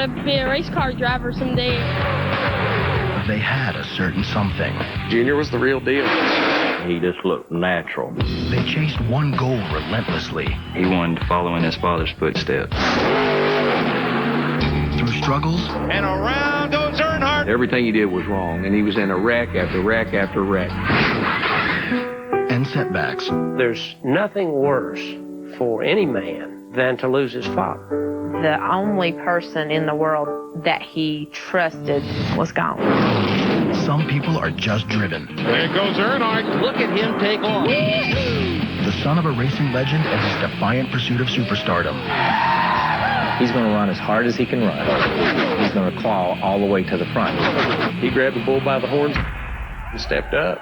to be a race car driver someday. They had a certain something. Junior was the real deal. He just looked natural. They chased one goal relentlessly. He wanted to follow in his father's footsteps. Through struggles. And around goes Earnhardt. Everything he did was wrong, and he was in a wreck after wreck after wreck. And setbacks. There's nothing worse for any man than to lose his father. The only person in the world that he trusted was gone. Some people are just driven. There goes Earnhardt. Look at him take off. The son of a racing legend and his defiant pursuit of superstardom. He's going to run as hard as he can run. He's going to claw all the way to the front. He grabbed the bull by the horns and stepped up.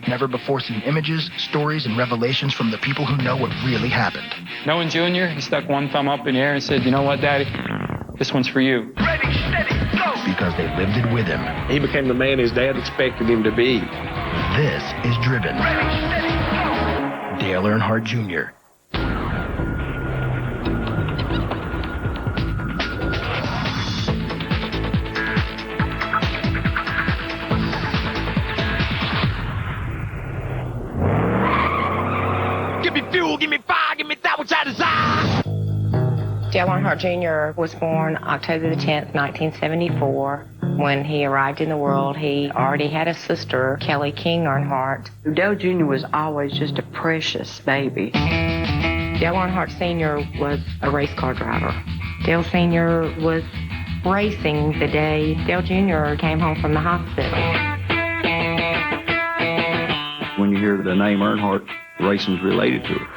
Never before seen images, stories, and revelations from the people who know what really happened. Knowing Junior, he stuck one thumb up in the air and said, "You know what, Daddy? This one's for you." Ready, steady, go! Because they lived it with him. He became the man his dad expected him to be. This is Driven. Ready, steady, go! Dale Earnhardt Jr. Give me fire, give me that which I desire. Dale Earnhardt Jr. was born October the 10th, 1974. When he arrived in the world, he already had a sister, Kelly King Earnhardt. Dale Jr. was always just a precious baby. Dale Earnhardt Sr. was a race car driver. Dale Sr. was racing the day Dale Jr. came home from the hospital. When you hear the name Earnhardt, racing's related to it.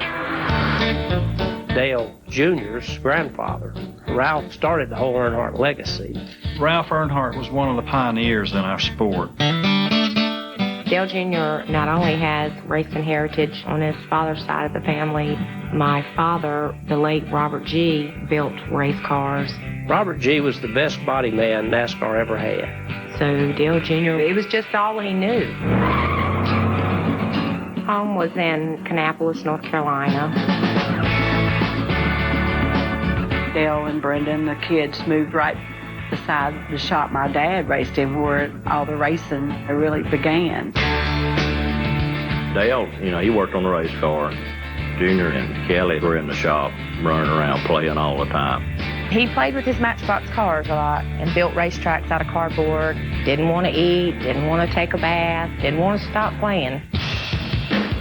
Dale Jr.'s grandfather, Ralph, started the whole Earnhardt legacy. Ralph Earnhardt was one of the pioneers in our sport. Dale Jr. not only has racing heritage on his father's side of the family, my father, the late Robert G., built race cars. Robert G. was the best body man NASCAR ever had. So Dale Jr., it was just all he knew. Home was in Kannapolis, North Carolina. Dale and Brenda and the kids moved right beside the shop my dad raced in, where all the racing really began. Dale, he worked on the race car. Junior and Kelly were in the shop, running around playing all the time. He played with his Matchbox cars a lot and built racetracks out of cardboard. Didn't want to eat, didn't want to take a bath, didn't want to stop playing.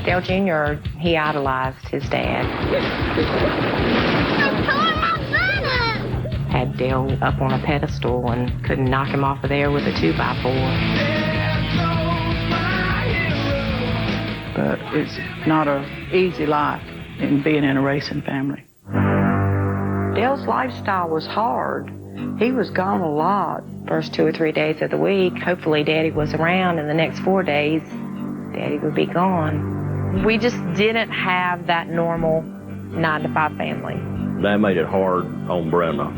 Dale Jr., he idolized his dad. Had Dale up on a pedestal and couldn't knock him off of there with a 2x4. But it's not an easy life in being in a racing family. Dale's lifestyle was hard. He was gone a lot. First 2 or 3 days of the week, hopefully Daddy was around, and the next 4 days, Daddy would be gone. We just didn't have that normal 9-to-5 family. That made it hard on Brenda,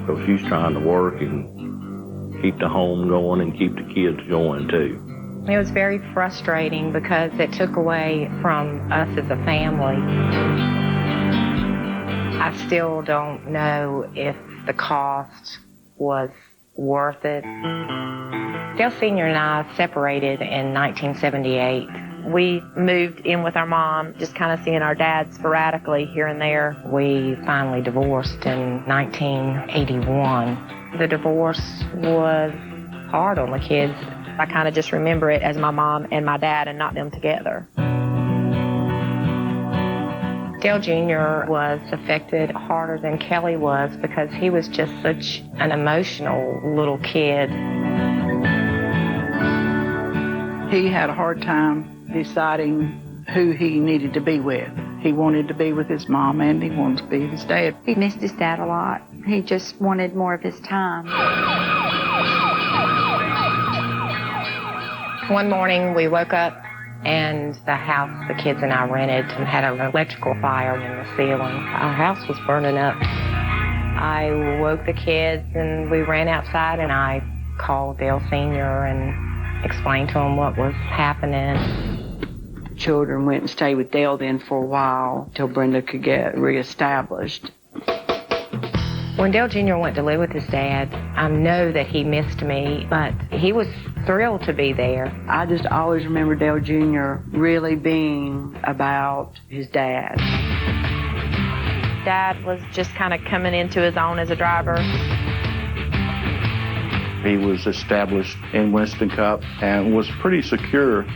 because she's trying to work and keep the home going and keep the kids going too. It was very frustrating because it took away from us as a family. I still don't know if the cost was worth it. Dale Sr. and I separated in 1978. We moved in with our mom, just kind of seeing our dad sporadically here and there. We finally divorced in 1981. The divorce was hard on the kids. I kind of just remember it as my mom and my dad and not them together. Dale Jr. was affected harder than Kelly was because he was just such an emotional little kid. He had a hard time deciding who he needed to be with. He wanted to be with his mom and he wanted to be with his dad. He missed his dad a lot. He just wanted more of his time. One morning we woke up and the house the kids and I rented had an electrical fire in the ceiling. Our house was burning up. I woke the kids and we ran outside and I called Dale Sr. and explained to him what was happening. The children went and stayed with Dale then for a while till Brenda could get reestablished. When Dale Jr. went to live with his dad, I know that he missed me, but he was thrilled to be there. I just always remember Dale Jr. really being about his dad. Dad was just kind of coming into his own as a driver. He was established in Winston Cup and was pretty secure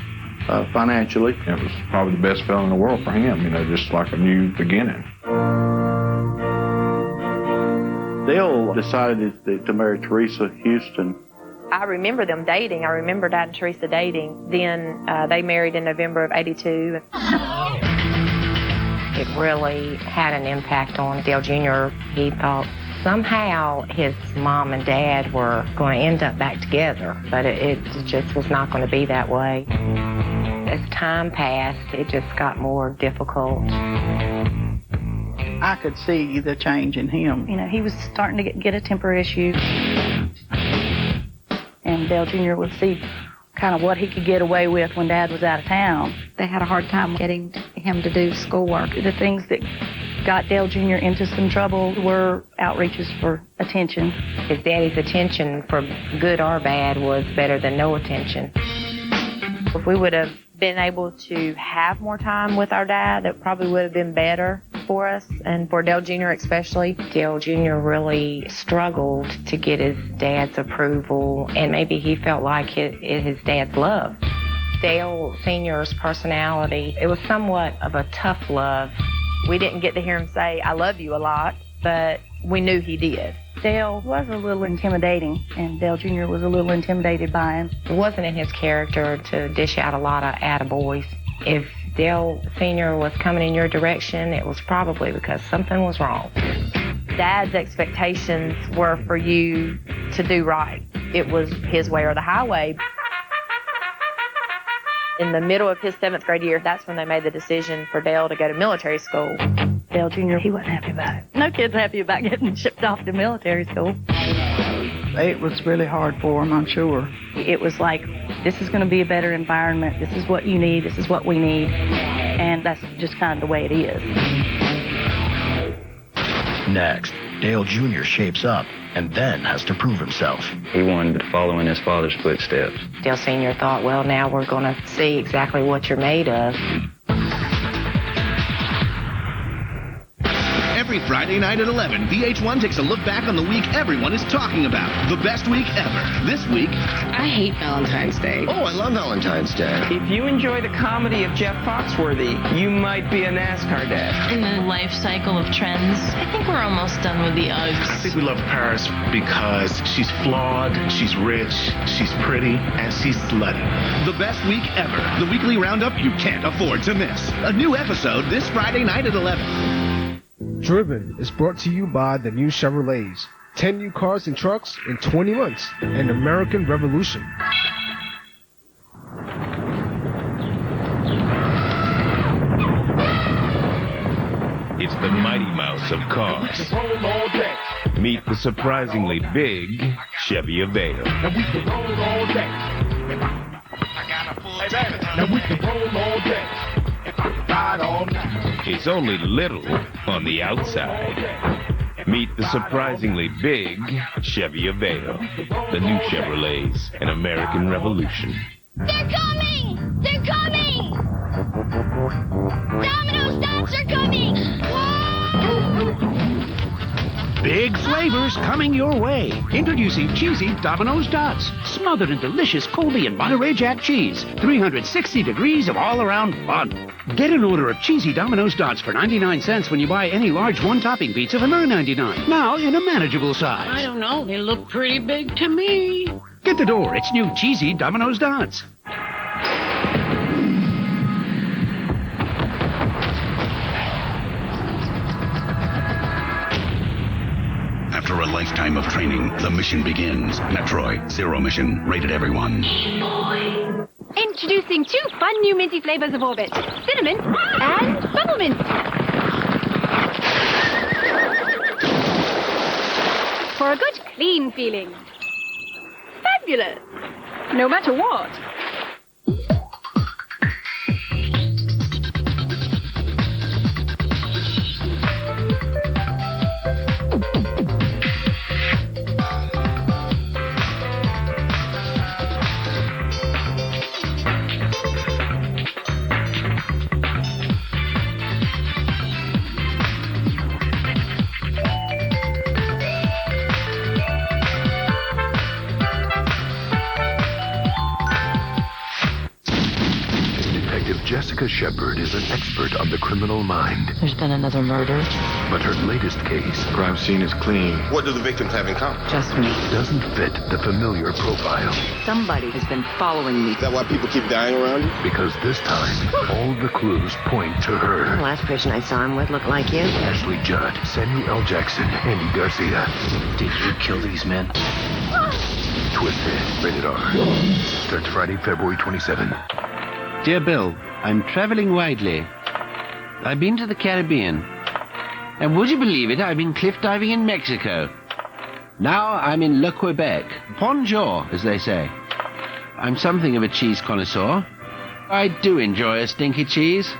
financially. It was probably the best feeling in the world for him, just like a new beginning. Dale decided to marry Teresa Houston. I remember them dating. I remember Dad and Teresa dating. Then they married in November of '82. It really had an impact on Dale Jr. He thought somehow his mom and dad were going to end up back together, but it just was not going to be that way. As time passed, it just got more difficult. I could see the change in him. He was starting to get a temper issue. And Dale Jr. would see kind of what he could get away with when Dad was out of town. They had a hard time getting him to do schoolwork. The things that got Dale Jr. into some trouble were outreaches for attention. His daddy's attention, for good or bad, was better than no attention. If we would have been able to have more time with our dad, it probably would have been better for us, and for Dale Jr. especially. Dale Jr. really struggled to get his dad's approval, and maybe he felt like his dad's love. Dale Sr.'s personality, it was somewhat of a tough love. We didn't get to hear him say, "I love you" a lot, but we knew he did. Dale was a little intimidating, and Dale Jr. was a little intimidated by him. It wasn't in his character to dish out a lot of attaboys. If Dale Sr. was coming in your direction, it was probably because something was wrong. Dad's expectations were for you to do right. It was his way or the highway. In the middle of his 7th grade year, that's when they made the decision for Dale to go to military school. Dale Jr., he wasn't happy about it. No kid's happy about getting shipped off to military school. It was really hard for him, I'm sure. It was like, this is going to be a better environment. This is what you need. This is what we need. And that's just kind of the way it is. Next, Dale Jr. shapes up and then has to prove himself. He wanted to follow in his father's footsteps. Dale Sr. thought, well, now we're going to see exactly what you're made of. Every Friday night at 11, VH1 takes a look back on the week everyone is talking about. The best week ever. This week... I hate Valentine's Day. Oh, I love Valentine's Day. If you enjoy the comedy of Jeff Foxworthy, you might be a NASCAR dad. In the life cycle of trends, I think we're almost done with the Uggs. I think we love Paris because she's flawed, she's rich, she's pretty, and she's slutty. The best week ever. The weekly roundup you can't afford to miss. A new episode this Friday night at 11. Driven is brought to you by the new Chevrolets. 10 new cars and trucks in 20 months. An American Revolution. It's the Mighty Mouse of cars. Meet the surprisingly big Chevy Aveo. Now we can roll all day. Now we can roll all day. Ride all night. It's only little on the outside. Meet the surprisingly big Chevy Aveo. The new Chevrolets, an American Revolution. They're coming! They're coming! Domino's dots are coming! Big flavors coming your way. Introducing cheesy Domino's Dots. Smothered in delicious Colby and Monterey Jack cheese. 360 degrees of all-around fun. Get an order of cheesy Domino's Dots for 99 cents when you buy any large one-topping pizza for $9.99. Now in a manageable size. I don't know. They look pretty big to me. Get the door. It's new cheesy Domino's Dots. After a lifetime of training, the mission begins. Metroid, Zero Mission, rated everyone. Introducing 2 fun new minty flavors of Orbit. Cinnamon and Bubblemint. For a good, clean feeling. Fabulous. No matter what. Jessica Shepard is an expert on the criminal mind. There's been another murder. But her latest case, Crime scene is clean. What do the victims have in common? Just me. doesn't fit the familiar profile. Somebody has been following me. Is that why people keep dying around you? Because this time, all the clues point to her. The last person I saw him with looked like you. Ashley Judd, Samuel L. Jackson, Andy Garcia. Did you kill these men? Twisted, rated R. Starts Friday, February 27. Dear Bill, I'm traveling widely. I've been to the Caribbean. And would you believe it, I've been cliff diving in Mexico. Now I'm in Le Quebec. Bonjour, as they say. I'm something of a cheese connoisseur. I do enjoy a stinky cheese.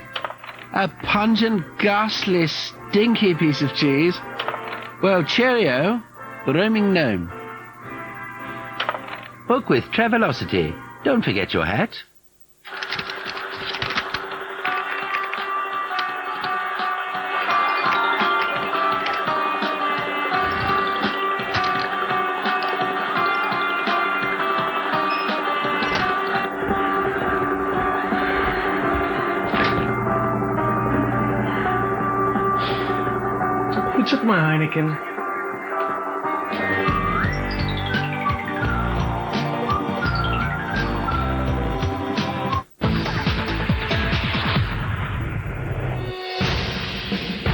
A pungent, ghastly, stinky piece of cheese. Well, cheerio, the roaming gnome. Book with Travelocity. Don't forget your hat. Who took my Heineken?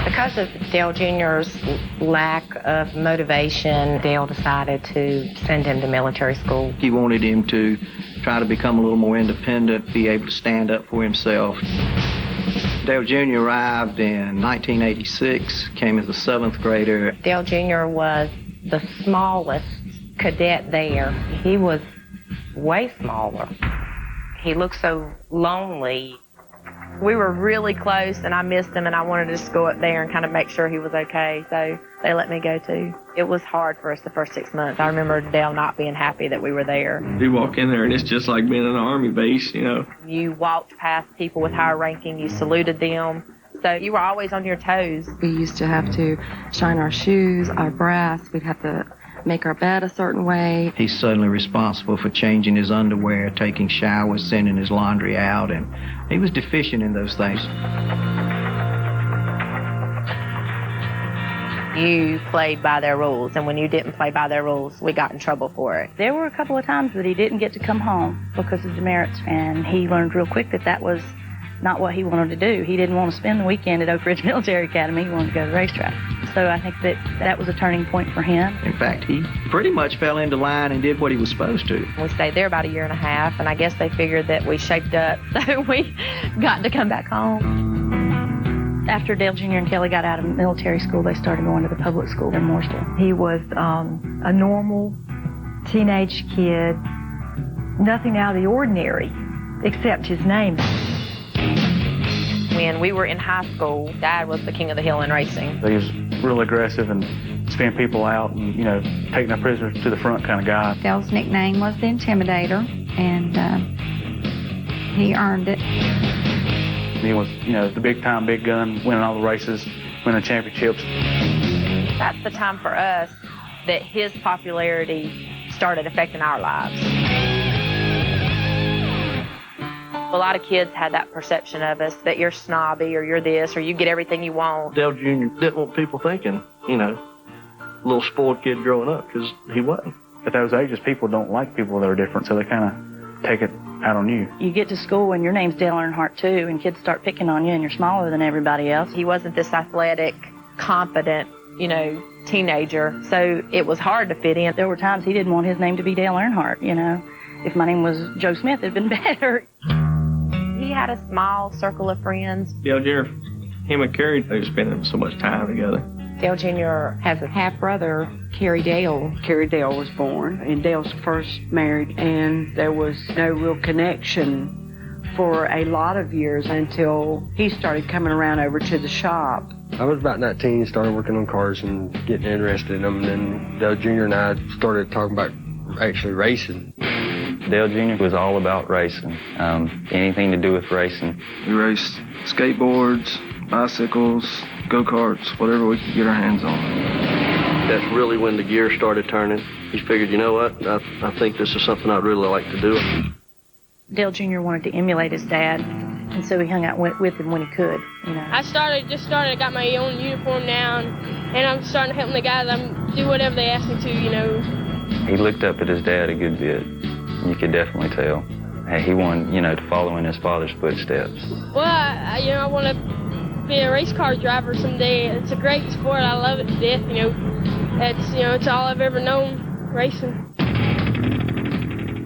Because of Dale Jr.'s lack of motivation, Dale decided to send him to military school. He wanted him to try to become a little more independent, be able to stand up for himself. Dale Jr. arrived in 1986, came as a 7th grader. Dale Jr. was the smallest cadet there. He was way smaller. He looked so lonely. We were really close, and I missed him, and I wanted to just go up there and kind of make sure he was okay, so they let me go too. It was hard for us the first 6 months. I remember Dale not being happy that we were there. You walk in there, and it's just like being in an army base, you know. You walked past people with higher ranking, you saluted them, so you were always on your toes. We used to have to shine our shoes, our brass. We'd have to make our bed a certain way. He's suddenly responsible for changing his underwear, taking showers, sending his laundry out, and he was deficient in those things. You played by their rules, and when you didn't play by their rules, we got in trouble for it. There were a couple of times that he didn't get to come home because of demerits, and he learned real quick that that was not what he wanted to do. He didn't want to spend the weekend at Oak Ridge Military Academy. He wanted to go to the racetrack. So I think that that was a turning point for him. In fact, he pretty much fell into line and did what he was supposed to. We stayed there about 1.5 years, and I guess they figured that we shaped up, so we got to come back home. After Dale Jr. and Kelly got out of military school, they started going to the public school in Mooresville. He was a normal teenage kid, nothing out of the ordinary, except his name. When we were in high school, Dad was the king of the hill in racing. He was real aggressive and spin people out and, taking the prisoners to the front kind of guy. Dale's nickname was the Intimidator, and he earned it. He was, the big time, big gun, winning all the races, winning championships. That's the time for us that his popularity started affecting our lives. A lot of kids had that perception of us, that you're snobby or you're this or you get everything you want. Dale Jr. didn't want people thinking, little spoiled kid growing up, because he wasn't. At those ages, people don't like people that are different, so they kind of take it out on you. You get to school and your name's Dale Earnhardt too, and kids start picking on you and you're smaller than everybody else. He wasn't this athletic, competent, teenager, so it was hard to fit in. There were times he didn't want his name to be Dale Earnhardt, If my name was Joe Smith, it'd been better. He had a small circle of friends. Dale Jr., him and Carrie, they were spending so much time together. Dale Jr. has a half-brother, Carrie Dale. Carrie Dale was born in Dale's first marriage, and there was no real connection for a lot of years until he started coming around over to the shop. I was about 19, started working on cars and getting interested in them, and then Dale Jr. and I started talking about actually racing. Dale Jr. was all about racing, anything to do with racing. We raced skateboards, bicycles, go-karts, whatever we could get our hands on. That's really when the gear started turning. He figured, you know what, I think this is something I'd really like to do. Dale Jr. wanted to emulate his dad, And so he hung out with him when he could, you know. I just started, I got my own uniform now, and I'm starting to help the guys. Do whatever they ask me to, you know. He looked up at his dad a good bit. You could definitely tell. Hey, he wanted, you know, to follow in his father's footsteps. Well, I want to be a race car driver someday. It's a great sport. I love it to death, you know. It's all I've ever known, racing.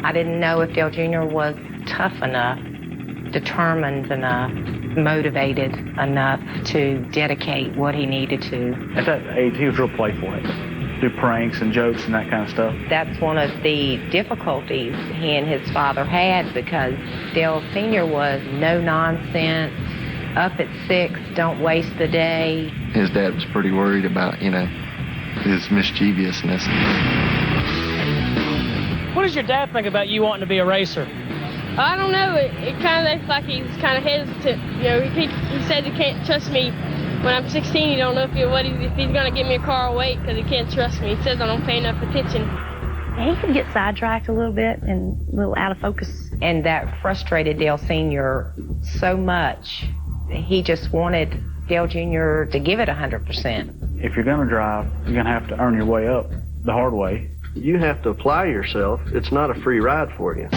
I didn't know if Dale Jr. was tough enough, determined enough, motivated enough to dedicate what he needed to. At that age, he was real playful. Do pranks and jokes and that kind of stuff. That's one of the difficulties he and his father had, because Dale Sr. was no nonsense, up at 6, don't waste the day. His dad was pretty worried about, his mischievousness. What does your dad think about you wanting to be a racer? I don't know. It kind of looks like he's kind of hesitant. He said he can't trust me when I'm 16. He don't know if he's going to give me a car or wait, because he can't trust me. He says I don't pay enough attention. He can get sidetracked a little bit and a little out of focus. And that frustrated Dale Sr. so much. He just wanted Dale Jr. to give it 100%. If you're going to drive, you're going to have to earn your way up the hard way. You have to apply yourself. It's not a free ride for you.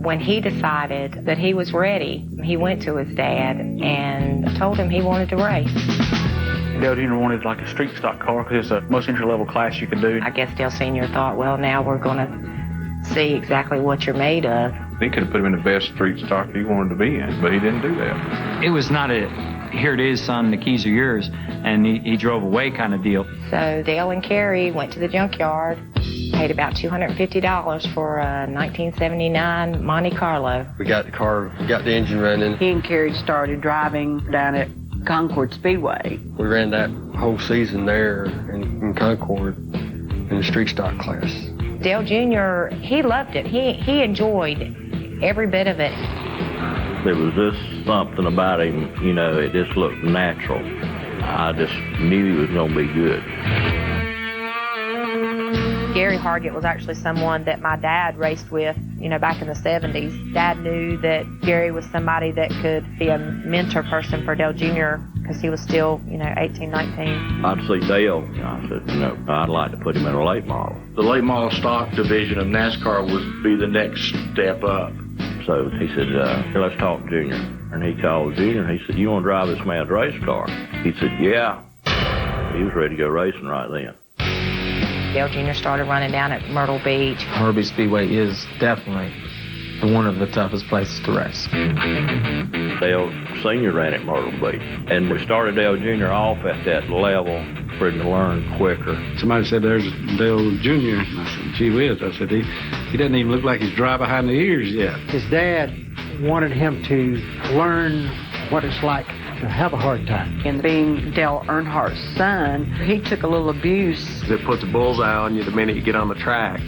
When he decided that he was ready, he went to his dad and told him he wanted to race. Dale Jr. wanted like a street stock car because it's the most entry-level class you can do. I guess Dale Sr. thought, well, now we're going to see exactly what you're made of. He could have put him in the best street stock he wanted to be in, but he didn't do that. It was not a, here it is, son, the keys are yours, and he drove away kind of deal. So Dale and Carrie went to the junkyard, paid about $250 for a 1979 Monte Carlo. We got the car, we got the engine running. He and Carrie started driving down at Concord Speedway. We ran that whole season there in Concord in the street stock class. Dale Jr., he loved it. He enjoyed every bit of it. There was just something about him, it just looked natural. I just knew he was going to be good. Gary Hargett was actually someone that my dad raced with, back in the 70s. Dad knew that Gary was somebody that could be a mentor person for Dale Jr. because he was still, 18, 19. I'd see Dale, I said, I'd like to put him in a late model. The late model stock division of NASCAR would be the next step up. So he said, let's talk to Junior. And he called Junior and he said, you want to drive this man's race car? He said, yeah. He was ready to go racing right then. Dale Jr. started running down at Myrtle Beach. Herbie Speedway is definitely one of the toughest places to race. Dale Sr. ran at Myrtle Beach. And we started Dale Jr. off at that level for him to learn quicker. Somebody said, there's Dale Jr. I said, gee whiz. I said, he doesn't even look like he's dry behind the ears yet. His dad wanted him to learn what it's like to have a hard time. And being Dale Earnhardt's son, he took a little abuse. It puts a bullseye on you the minute you get on the track.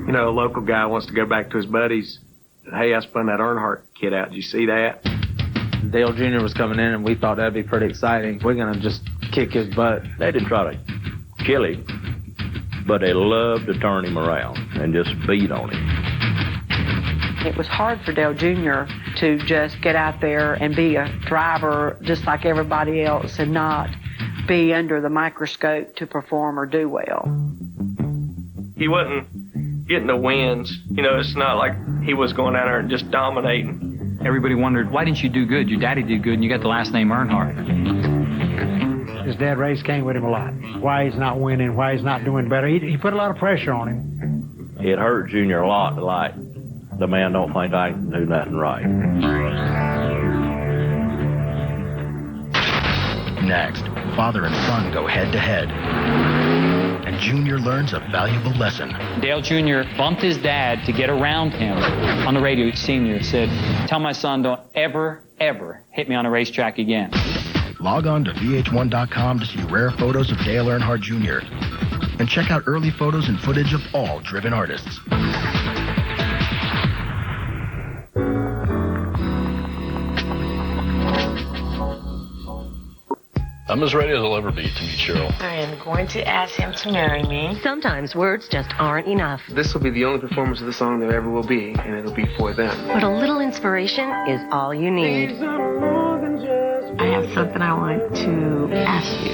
A local guy wants to go back to his buddies. Hey, I spun that Earnhardt kid out. Did you see that? Dale Jr. was coming in, and we thought that'd be pretty exciting. We're going to just kick his butt. They didn't try to kill him, but they loved to turn him around and just beat on him. It was hard for Dale Jr. to just get out there and be a driver just like everybody else and not be under the microscope to perform or do well. He wasn't getting the wins. It's not like he was going out there and just dominating. Everybody wondered, why didn't you do good? Your daddy did good, and you got the last name Earnhardt. His dad Ray came with him a lot. Why he's not winning, why he's not doing better. He put a lot of pressure on him. It hurt Junior a lot to like, the man don't think I can do nothing right. Next, father and son go head-to-head. And Junior learns a valuable lesson. Dale Jr. bumped his dad to get around him. On the radio, Senior said, tell my son don't ever, ever hit me on a racetrack again. Log on to VH1.com to see rare photos of Dale Earnhardt Jr. And check out early photos and footage of all driven artists. I'm as ready as I'll ever be to meet Cheryl. I am going to ask him to marry me. Sometimes words just aren't enough. This will be the only performance of the song there ever will be, and it'll be for them. But a little inspiration is all you need. I have something I want to ask you.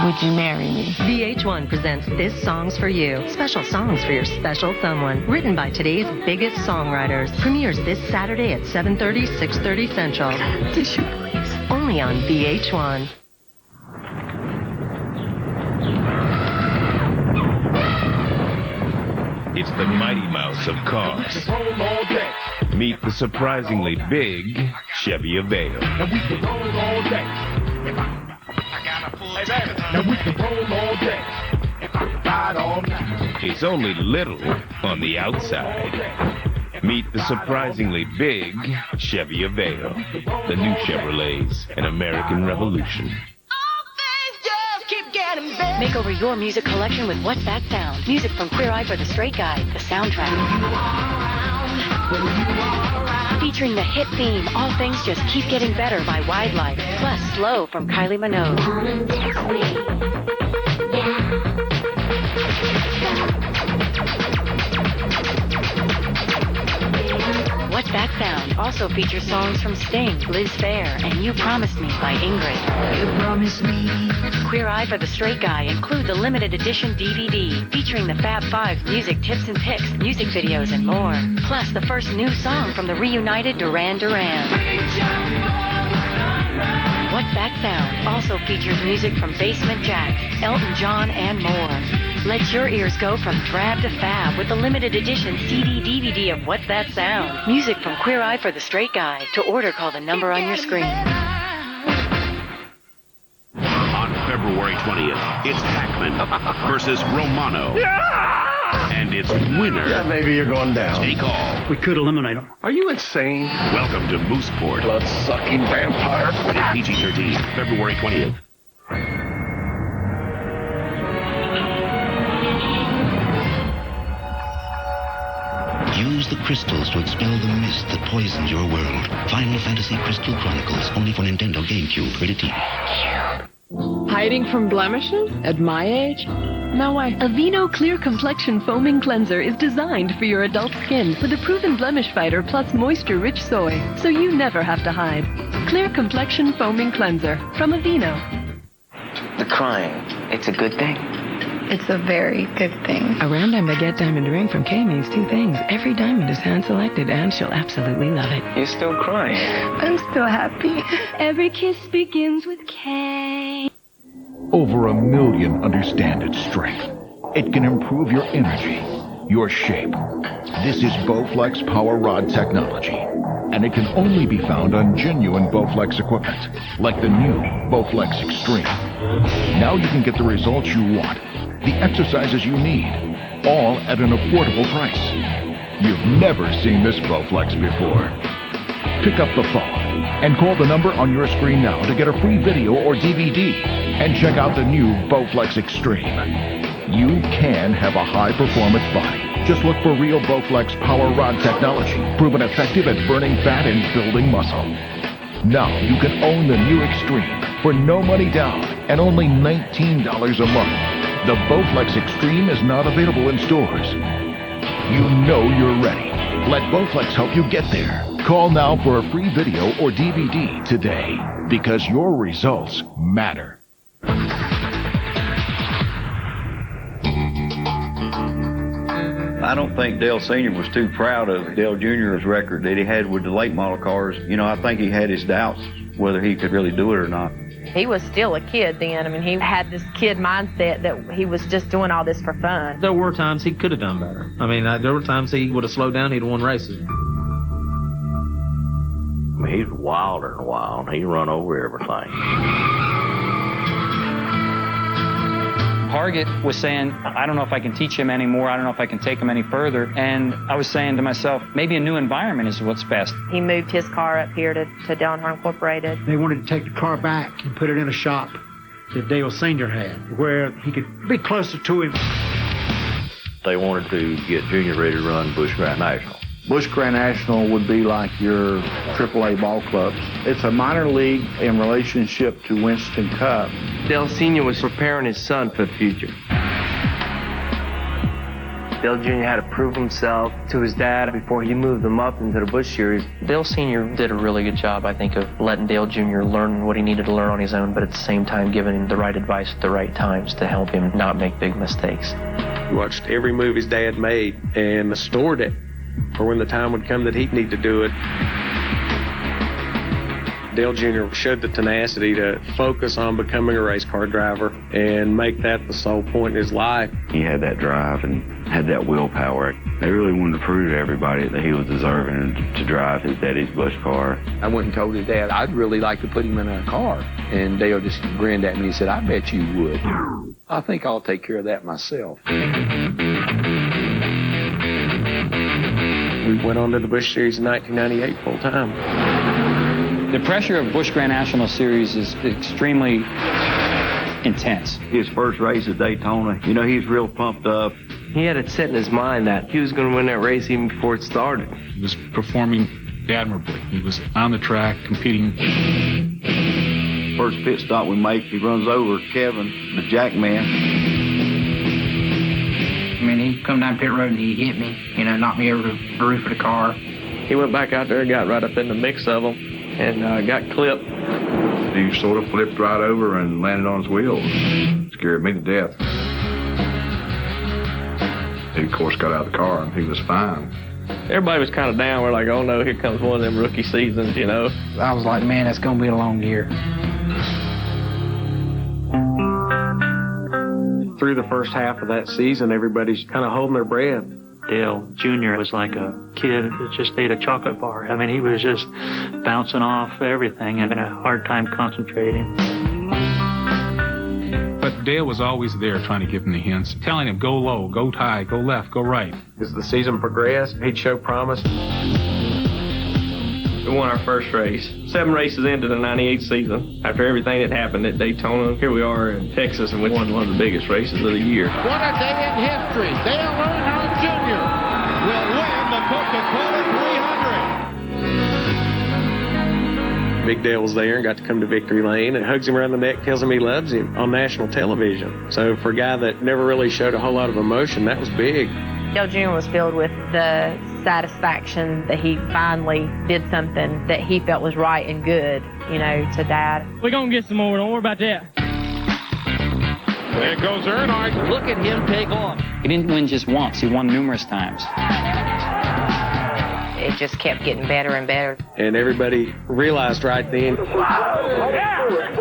Would you marry me? VH1 presents This Song's For You. Special songs for your special someone. Written by today's biggest songwriters. Premieres this Saturday at 7:30, 6:30 Central. Tissue, please. Only on VH1. It's the Mighty Mouse of cars. Meet the surprisingly big Chevy Aveo. It's only little on the outside. Meet the surprisingly big Chevy Aveo. The new Chevrolets, an American revolution. Make over your music collection with What's That Sound? Music from Queer Eye for the Straight Guy, the soundtrack. Featuring the hit theme, All Things Just Keep Getting Better by Wildlife, plus Slow from Kylie Minogue. What's That Sound also features songs from Sting, Liz Phair, and You Promised Me by Ingrid. You Promised Me. Queer Eye for the Straight Guy include the limited edition DVD featuring the Fab Five's music tips and picks, music videos, and more. Plus the first new song from the reunited Duran Duran. What's That Sound also features music from Basement Jaxx, Elton John, and more. Let your ears go from drab to fab with the limited edition CD/DVD of What's That Sound? Music from Queer Eye for the Straight Guy. To order, call the number on your screen. On February 20th, it's Hackman versus Romano. And it's winner. Yeah, maybe you're going down. Take all. We could eliminate him. Are you insane? Welcome to Mooseport. Blood-sucking vampire. PG-13, February 20th. Use the crystals to expel the mist that poisons your world. Final Fantasy Crystal Chronicles, only for Nintendo GameCube. Rated T. Hiding from blemishes? At my age? No way. Aveeno Clear Complexion Foaming Cleanser is designed for your adult skin with a proven blemish fighter plus moisture-rich soy, so you never have to hide. Clear Complexion Foaming Cleanser from Aveeno. The crying, it's a good thing. It's a very good thing. Around a Baguette Diamond Ring from Kay means two things. Every diamond is hand-selected, and she'll absolutely love it. You're still crying. I'm still happy. Every kiss begins with Kay. Over 1 million understand its strength. It can improve your energy, your shape. This is Bowflex Power Rod technology, and it can only be found on genuine Bowflex equipment, like the new Bowflex Extreme. Now you can get the results you want, the exercises you need, all at an affordable price. You've never seen this Bowflex before. Pick up the phone and call the number on your screen now to get a free video or DVD and check out the new Bowflex Extreme. You can have a high-performance body. Just look for real Bowflex Power Rod technology, proven effective at burning fat and building muscle. Now you can own the new Extreme for no money down and only $19 a month. The Bowflex Extreme is not available in stores. You know you're ready. Let Bowflex help you get there. Call now for a free video or DVD today, because your results matter. I don't think Dale Sr. was too proud of Dale Jr.'s record that he had with the late model cars. You know, I think he had his doubts whether he could really do it or not. He was still a kid then. I mean, he had this kid mindset that he was just doing all this for fun. There were times he could have done better. I mean, there were times he would have slowed down, he'd have won races. I mean, he's wilder than wild. He run over everything. Target was saying, I don't know if I can teach him anymore. I don't know if I can take him any further. And I was saying to myself, maybe a new environment is what's best. He moved his car up here to Earnhardt Incorporated. They wanted to take the car back and put it in a shop that Dale Sr. had, where he could be closer to him. They wanted to get Junior ready to run Busch Grand National. Busch Grand National would be like your AAA ball club. It's a minor league in relationship to Winston Cup. Dale Sr. was preparing his son for the future. Dale Jr. had to prove himself to his dad before he moved him up into the Busch Series. Dale Sr. did a really good job, I think, of letting Dale Jr. learn what he needed to learn on his own, but at the same time giving him the right advice at the right times to help him not make big mistakes. He watched every move his dad made and stored it for when the time would come that he'd need to do it. Dale Jr. showed the tenacity to focus on becoming a race car driver and make that the sole point in his life. He had that drive and had that willpower. They really wanted to prove to everybody that he was deserving to drive his daddy's Busch car. I went and told his dad, I'd really like to put him in a car. And Dale just grinned at me and he said, I bet you would. I think I'll take care of that myself. We went on to the Busch Series in 1998 full time. The pressure of Busch Grand National Series is extremely intense. His first race at Daytona, you know, he's real pumped up. He had it set in his mind that he was going to win that race even before it started. He was performing admirably. He was on the track, competing. First pit stop we make, he runs over Kevin, the jack man. I mean, he come down pit road and he hit me, you know, knocked me over the roof of the car. He went back out there and got right up in the mix of them and got clipped. He sort of flipped right over and landed on his wheels. Scared me to death. He, of course, got out of the car and he was fine. Everybody was kind of down. We're like, oh no, here comes one of them rookie seasons, you know. I was like, man, it's going to be a long year. Through the first half of that season, everybody's kind of holding their breath. Dale Jr. was like a kid that just ate a chocolate bar. I mean, he was just bouncing off everything and had a hard time concentrating. But Dale was always there trying to give him the hints, telling him, go low, go high, go left, go right. As the season progressed, he'd show promise. We won our first race. 7 races into the 98 season. After everything that happened at Daytona, here we are in Texas, and we won one of the biggest races of the year. What a day in history. Dale Earnhardt Jr. will win the Coca-Cola 300. Big Dale was there and got to come to victory lane and hugs him around the neck, tells him he loves him on national television. So for a guy that never really showed a whole lot of emotion, that was big. Dale Jr. was filled with the satisfaction that he finally did something that he felt was right and good, you know, to Dad. We're going to get some more. Don't worry about that. There goes Earnhardt. Look at him take off. He didn't win just once. He won numerous times. It just kept getting better and better. And everybody realized right then,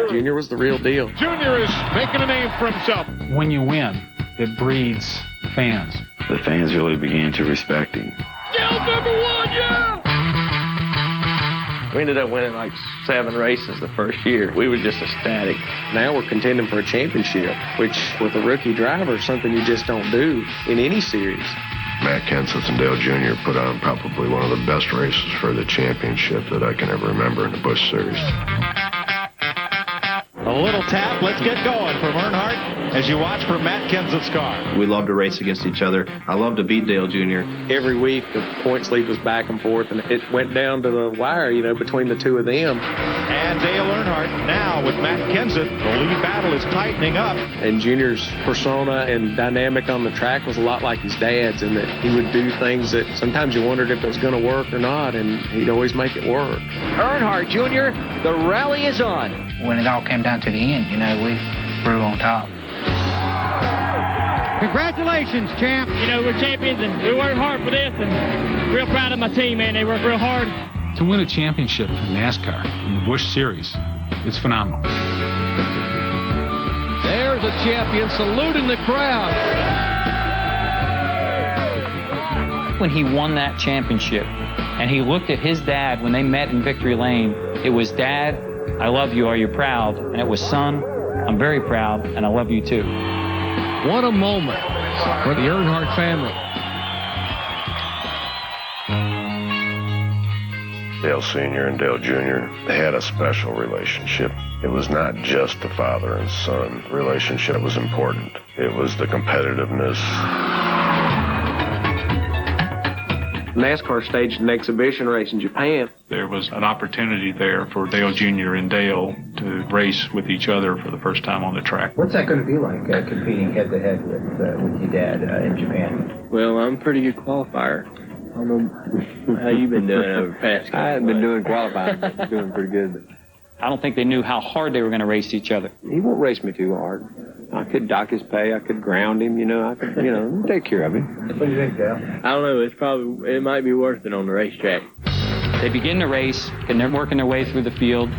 Junior was the real deal. Junior is making a name for himself. When you win, it breeds fans. The fans really began to respect him. Dale's #1, yeah! We ended up winning like 7 races the first year. We were just ecstatic. Now we're contending for a championship, which with a rookie driver is something you just don't do in any series. Matt Kenseth and Dale Jr. put on probably one of the best races for the championship that I can ever remember in the Busch Series. A little tap. Let's get going from Earnhardt as you watch for Matt Kenseth's car. We love to race against each other. I love to beat Dale Jr. Every week the points lead was back and forth, and it went down to the wire, you know, between the two of them. And Dale Earnhardt now with Matt Kenseth. The lead battle is tightening up. And Junior's persona and dynamic on the track was a lot like his dad's, in that he would do things that sometimes you wondered if it was going to work or not, and he'd always make it work. Earnhardt Jr., the rally is on. When it all came down to the end, you know, we were on top. Congratulations, champ. You know, we're champions, and we worked hard for this, and real proud of my team, man. They worked real hard. To win a championship in NASCAR, in the Busch Series, it's phenomenal. There's a champion saluting the crowd. When he won that championship, and he looked at his dad when they met in victory lane, it was, Dad, I love you, are you proud? And it was, son, I'm very proud, and I love you too. What a moment for the Earnhardt family. Dale Sr. and Dale Jr., they had a special relationship. It was not just a father and son relationship that was important. It was the competitiveness. NASCAR staged an exhibition race in Japan. There was an opportunity there for Dale Jr. and Dale to race with each other for the first time on the track. What's that going to be like, competing head-to-head with your dad in Japan? Well, I'm a pretty good qualifier. I don't know how you been doing over the past couple. I haven't been doing qualifying, but I'm doing pretty good. I don't think they knew how hard they were going to race each other. He won't race me too hard. I could dock his pay. I could ground him. I could, take care of him. What do you think, Dale? I don't know. It might be worth it on the racetrack. They begin the race, and they're working their way through the field.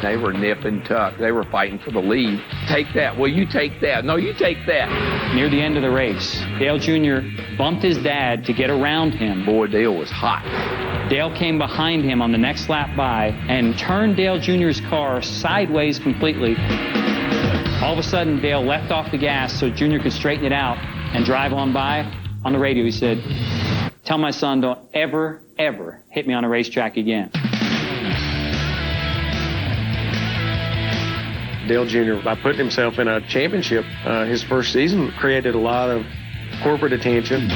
They were nip and tuck. They were fighting for the lead. Take that. Well, you take that. No, you take that. Near the end of the race, Dale Jr. bumped his dad to get around him. Boy, Dale was hot. Dale came behind him on the next lap by and turned Dale Jr.'s car sideways completely. All of a sudden, Dale left off the gas so Jr. could straighten it out and drive on by. On the radio, he said, "Tell my son, don't ever, ever hit me on a racetrack again." Dale Jr., by putting himself in a championship his first season, created a lot of corporate attention.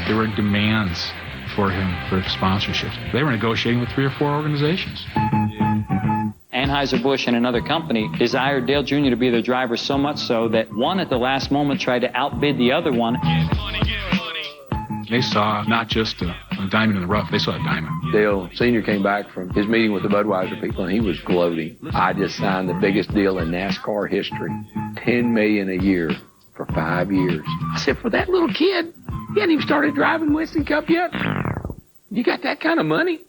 There were demands for him for sponsorships. They were negotiating with 3 or 4 organizations. Anheuser-Busch and another company desired Dale Jr. to be their driver so much so that one at the last moment tried to outbid the other one. They saw not just a diamond in the rough, they saw a diamond. Dale Sr. came back from his meeting with the Budweiser people, and he was gloating. I just signed the biggest deal in NASCAR history, $10 million a year for 5 years. I said, for that little kid, he hadn't even started driving Winston Cup yet. You got that kind of money?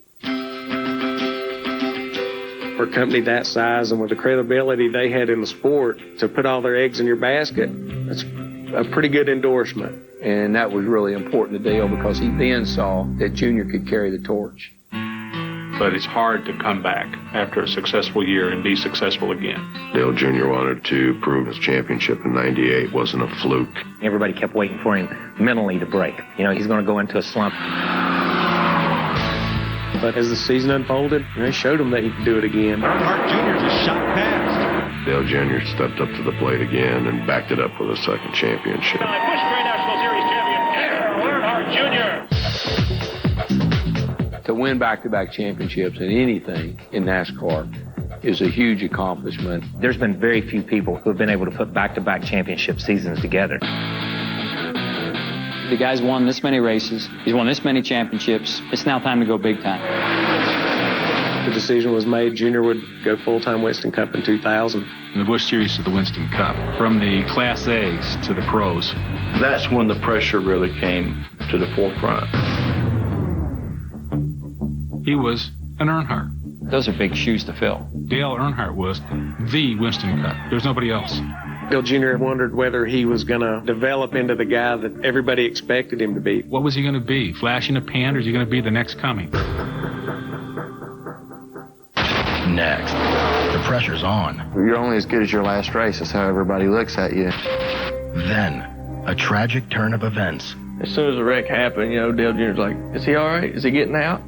For a company that size and with the credibility they had in the sport, to put all their eggs in your basket, that's a pretty good endorsement. And that was really important to Dale because he then saw that Junior could carry the torch. But it's hard to come back after a successful year and be successful again. Dale Jr. wanted to prove his championship in '98 wasn't a fluke. Everybody kept waiting for him mentally to break. He's going to go into a slump. But as the season unfolded, they showed him that he could do it again. Earnhardt Jr.'s a shot past. Dale Jr. stepped up to the plate again and backed it up with a second championship. Busch Gray National Series champion, Earnhardt Jr. To win back-to-back championships in anything in NASCAR is a huge accomplishment. There's been very few people who have been able to put back-to-back championship seasons together. The guy's won this many races. He's won this many championships. It's now time to go big time. The decision was made. Junior would go full-time Winston Cup in 2000. In the Busch Series to the Winston Cup, from the Class A's to the pros. That's when the pressure really came to the forefront. He was an Earnhardt. Those are big shoes to fill. Dale Earnhardt was the Winston Cup. There's nobody else. Dale Jr. wondered whether he was going to develop into the guy that everybody expected him to be. What was he going to be? Flash in the pan, or is he going to be the next coming? Next, the pressure's on. You're only as good as your last race. That's how everybody looks at you. Then, a tragic turn of events. As soon as the wreck happened, Dale Jr.'s like, is he all right? Is he getting out?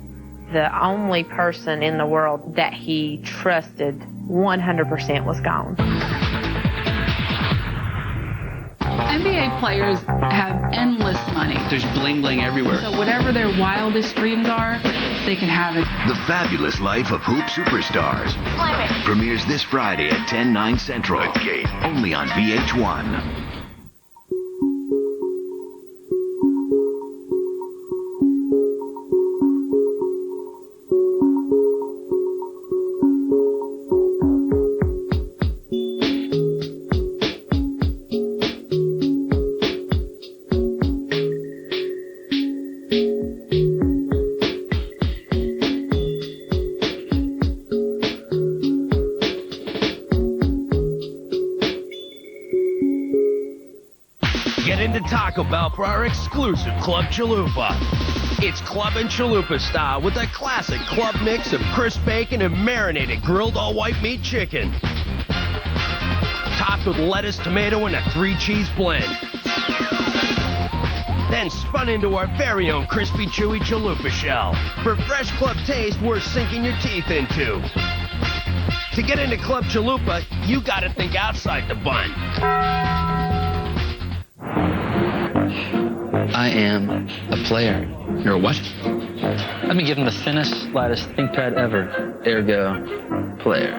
The only person in the world that he trusted 100% was gone. NBA players have endless money. There's bling bling everywhere. So whatever their wildest dreams are, they can have it. The Fabulous Life of Hoop Superstars premieres this Friday at 10/9 Central. Only on VH1. Taco Bell for our exclusive Club Chalupa. It's Club and Chalupa style with a classic club mix of crisp bacon and marinated grilled all-white meat chicken. Topped with lettuce, tomato, and a 3-cheese blend. Then spun into our very own crispy, chewy Chalupa shell. For fresh club taste worth sinking your teeth into. To get into Club Chalupa, you gotta think outside the bun. I am a player. You're a what? Let me give him the thinnest, lightest ThinkPad ever. Ergo, player.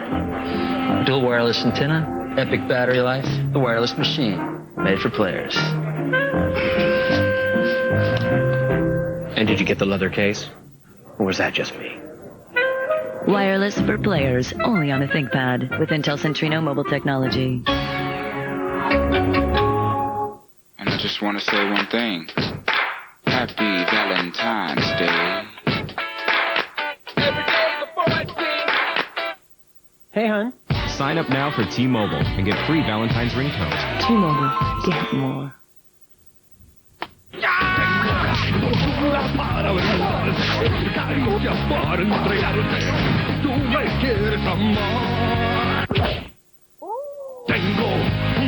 Dual wireless antenna, epic battery life, the wireless machine, made for players. And did you get the leather case? Or was that just me? Wireless for players, only on the ThinkPad with Intel Centrino mobile technology. And I just want to say one thing. Happy Valentine's Day. Hey, hon. Sign up now for T-Mobile and get free Valentine's ringtones. T-Mobile, get more.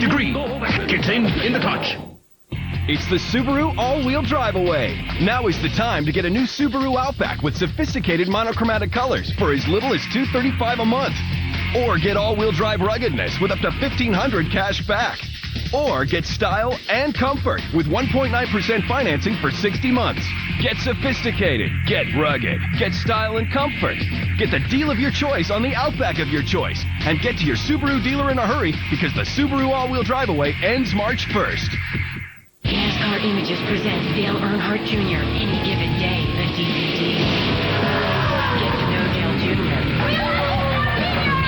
Degree. Gets in the touch. It's the Subaru all-wheel drive away. Now is the time to get a new Subaru Outback with sophisticated monochromatic colors for as little as $235 a month. Or get all-wheel drive ruggedness with up to $1,500 cash back. Or get style and comfort with 1.9% financing for 60 months. Get sophisticated, get rugged, get style and comfort. Get the deal of your choice on the Outback of your choice. And get to your Subaru dealer in a hurry because the Subaru all-wheel drive away ends March 1st. NASCAR Images presents Dale Earnhardt Jr. Any Given Day, the DVD. Get to know Dale Jr.,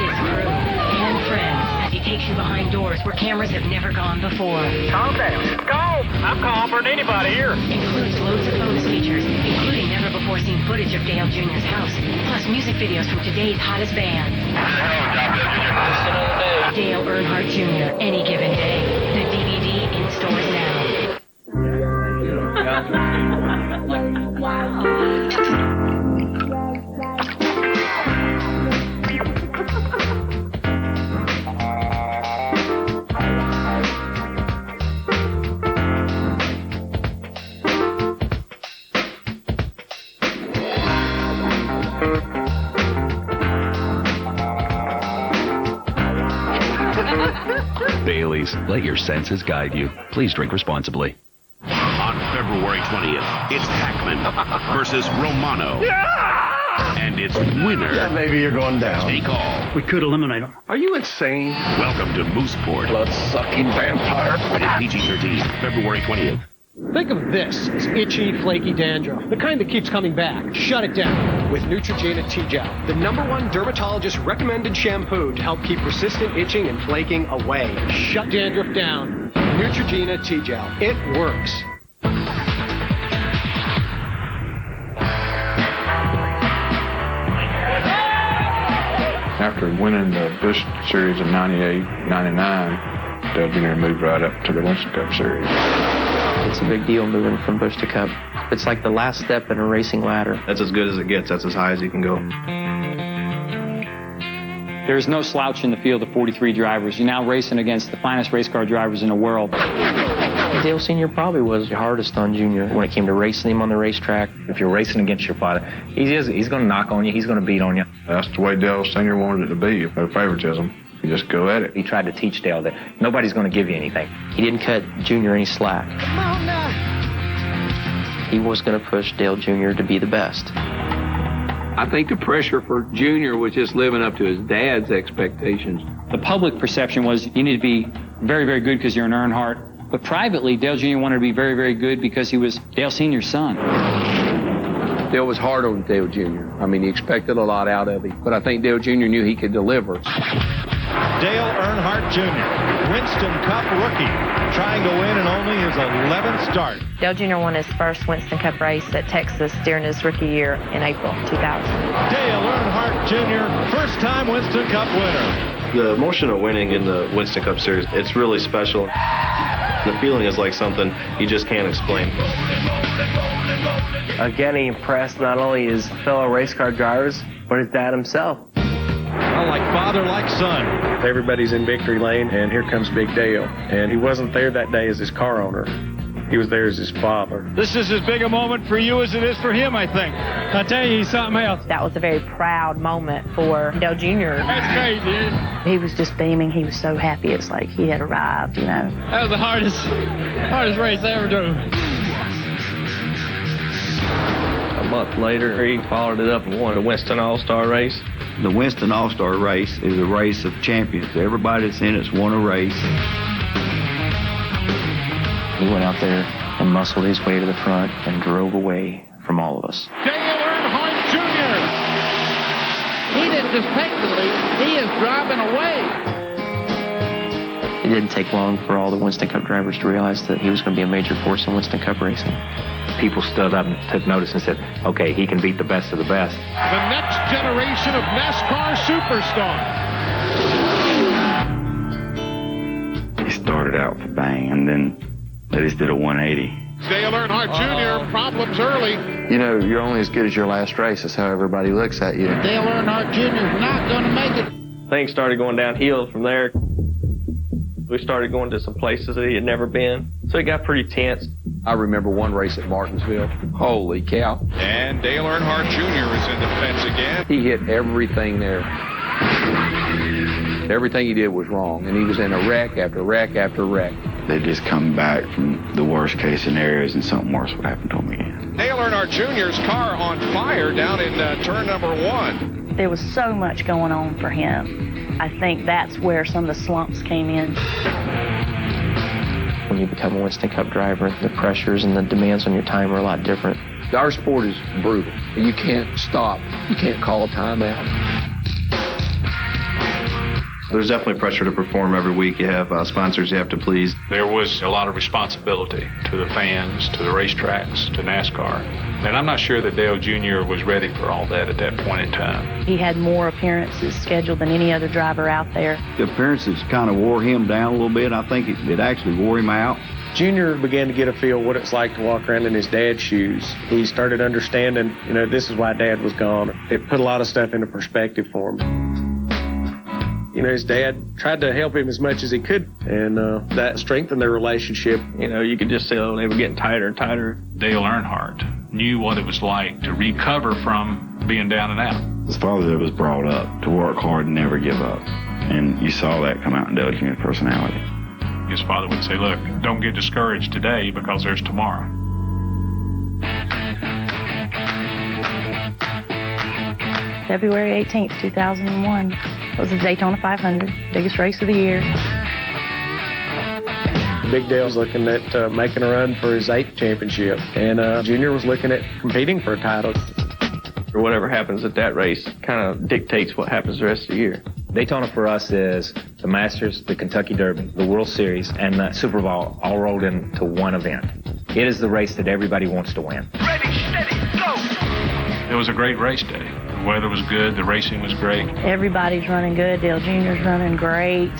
his crew, and friends as he takes you behind doors where cameras have never gone before. Calm down. Go! I'm calmer than anybody here. Includes loads of bonus features, including never-before-seen footage of Dale Jr.'s house, plus music videos from today's hottest band. Dale Earnhardt Jr. Any Given Day, the DVD in stores now. Bailey's, let your senses guide you. Please drink responsibly. On February 20th, it's Hackman versus Romano. And it's winner. Yeah, maybe you're going down. Take all. We could eliminate him. Are you insane? Welcome to Mooseport. Blood-sucking vampire. Rated PG-13, February 20th. Think of this as itchy, flaky dandruff, the kind that keeps coming back. Shut it down with Neutrogena T-Gel, the #1 dermatologist-recommended shampoo to help keep persistent itching and flaking away. Shut dandruff down. Neutrogena T-Gel. It works. After winning the Busch Series in 98, 99, Dale Jr. moved right up to the Winston Cup Series. It's a big deal moving from Busch to Cup. It's like the last step in a racing ladder. That's as good as it gets. That's as high as you can go. There's no slouch in the field of 43 drivers. You're now racing against the finest race car drivers in the world. Dale Sr. probably was the hardest on Junior when it came to racing him on the racetrack. If you're racing against your father, he's going to knock on you. He's going to beat on you. That's the way Dale Sr. wanted it to be. No favoritism. You just go at it. He tried to teach Dale that nobody's going to give you anything. He didn't cut Junior any slack. Come on now. He was going to push Dale Jr. to be the best. I think the pressure for Junior was just living up to his dad's expectations. The public perception was you need to be very, very good because you're an Earnhardt. But privately, Dale Jr. wanted to be very, very good because he was Dale Sr.'s son. Dale was hard on Dale Jr. I mean, he expected a lot out of him. But I think Dale Jr. knew he could deliver. Dale Earnhardt Jr., Winston Cup rookie, trying to win in only his 11th start. Dale Jr. won his first Winston Cup race at Texas during his rookie year in April 2000. Dale Earnhardt Jr., first-time Winston Cup winner. The emotion of winning in the Winston Cup Series, it's really special. The feeling is like something you just can't explain. Again, he impressed not only his fellow race car drivers, but his dad himself. Well, like father, like son. Everybody's in victory lane, and here comes Big Dale. And he wasn't there that day as his car owner. He was there as his father. This is as big a moment for you as it is for him, I think. I tell you, he's something else. That was a very proud moment for Dale Jr. That's crazy. He was just beaming. He was so happy. It's like he had arrived, you know. That was the hardest race I ever drove. month later, he followed it up and won the Winston All-Star race. The Winston All-Star race is a race of champions. Everybody that's in it's won a race. He went out there and muscled his way to the front and drove away from all of us. Dale Earnhardt Jr. He didn't just take the lead, he is driving away. It didn't take long for all the Winston Cup drivers to realize that he was going to be a major force in Winston Cup racing. People stood up and took notice and said, okay, he can beat the best of the best. The next generation of NASCAR superstar. He started out for bang, and then they just did a 180. Dale Earnhardt Jr. problems early. You know, you're only as good as your last race. That's how everybody looks at you. Dale Earnhardt Jr. is not going to make it. Things started going downhill from there. We started going to some places that he had never been, so it got pretty tense. I remember one race at Martinsville. Holy cow. And Dale Earnhardt Jr. is in the fence again. He hit everything there. Everything he did was wrong, and he was in a wreck after wreck after wreck. They just come back from the worst case scenarios and something worse would happen to them again. Dale Earnhardt Jr.'s car on fire down in turn number 1. There was so much going on for him. I think that's where some of the slumps came in. When you become a Winston Cup driver, the pressures and the demands on your time are a lot different. Our sport is brutal. You can't stop. You can't call a timeout. There's definitely pressure to perform every week. You have sponsors you have to please. There was a lot of responsibility to the fans, to the racetracks, to NASCAR. And I'm not sure that Dale Jr. was ready for all that at that point in time. He had more appearances scheduled than any other driver out there. The appearances kind of wore him down a little bit. I think it actually wore him out. Junior began to get a feel what it's like to walk around in his dad's shoes. He started understanding, this is why Dad was gone. It put a lot of stuff into perspective for him. His dad tried to help him as much as he could, and that strengthened their relationship. You could just tell they were getting tighter and tighter. Dale Earnhardt knew what it was like to recover from being down and out. His father was brought up to work hard and never give up, and you saw that come out in Dale Jr.'s personality. His father would say, look, don't get discouraged today because there's tomorrow. February 18th, 2001. It was the Daytona 500, biggest race of the year. Big Dale's looking at making a run for his 8th championship, and Junior was looking at competing for a title. Or whatever happens at that race kind of dictates what happens the rest of the year. Daytona for us is the Masters, the Kentucky Derby, the World Series, and the Super Bowl all rolled into one event. It is the race that everybody wants to win. Ready, steady, go! It was a great race day. The weather was good. The racing was great. Everybody's running good. Dale Jr.'s running great.